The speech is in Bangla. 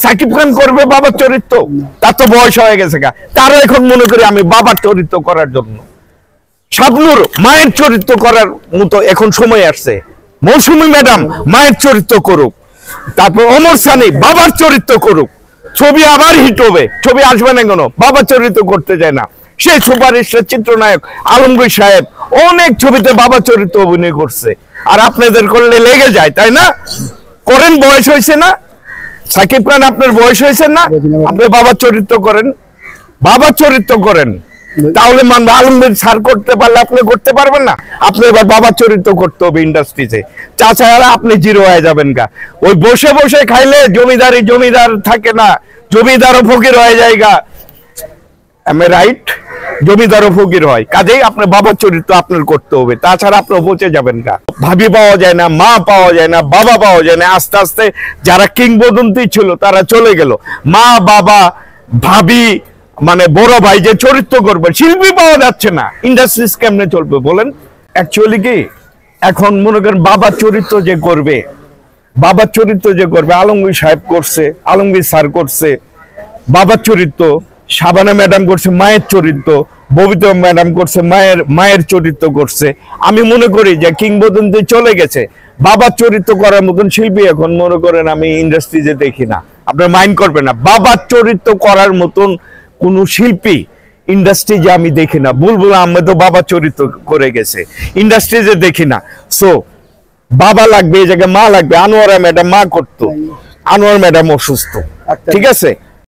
সাকিব খান করবে বাবার চরিত্র? তার তো বয়স হয়ে গেছে গা, তারও এখন মনে করি আমি বাবার চরিত্র করার জন্য। শাবনূর মায়ের চরিত্র করার মতো এখন সময় আসছে। মৌসুমী ম্যাডাম মায়ের চরিত্র করুক, তারপর ওমর সানি বাবার চরিত্র করুক, ছবি আবার হিট হবে। ছবি আসবে না কেন? বাবার চরিত্র করতে যায় না। সেই সুপারস্টার চিত্রনায়ক আলমগীর সাহেব অনেক ছবিতে বাবার চরিত্র অভিনয় করছে, আর আপনাদের করলে লেগে যায়, তাই না? করেন, বয়স হয়েছে না? সাকিব খান আপনার বয়স হয়েছে না? আপনি বাবার চরিত্র করেন, বাবার চরিত্র করেন, তাহলে মানবে। আলমগীর স্যার করতে পারলে আপনি করতে পারবেন না? আপনি এবার বাবার চরিত্র করতে হবে ইন্ডাস্ট্রিতে, তাছাড়া আপনি জিরো হয়ে যাবেন গা। ওই বসে বসে খাইলে জমিদার থাকে না, জমিদারও ফকির হয়ে যায় গা। আমি রাইট? জমিদারও ফকির হয়, কাজেই আপনার বাবার চরিত্র আপনার করতে হবে, তাছাড়া আপনি বসে যাবেন গা। ভাবি পাওয়া যায় না, মা পাওয়া যায় না, বাবা পাওয়া যায় না। আস্তে আস্তে যারা কিংবদন্তি ছিল তারা চলে গেল। মা, বাবা, ভাবি, মানে বড় ভাই যে চরিত্র করবে, শিল্পী পাওয়া যাচ্ছে না। ইন্ডাস্ট্রিজ কেমনে চলবে বলেন? অ্যাকচুয়ালি কি এখন মনে করেন বাবার চরিত্র যে করবে, বাবার চরিত্র যে করবে, আলমগীর সাহেব করছে, আলমগীর স্যার করছে বাবার চরিত্র, শাবানা ম্যাডাম করছে মায়ের চরিত্র, ববিতা ম্যাডাম করছে মায়ের চরিত্র করছে। আমি মনে করি যে কিংবদন্তি চলে গেছে, বাবার চরিত্র করার মতন শিল্পী এখন মনে করেন আমি ইন্ডাস্ট্রিতে দেখি না। আপনার মাইন্ড করবেন না, বাবার চরিত্র করার মতন কোন শিল্পী ইন্ডাস্ট্রিজে আমি দেখি না। বুলবুল আহমেদ বাবার চরিত্র করে গেছে, ইন্ডাস্ট্রিজে দেখি না। সো বাবা লাগবে, এই জায়গায় মা লাগবে। আনোয়ারা ম্যাডাম মা করতো, আনোয়ার ম্যাডাম অসুস্থ, ঠিক আছে।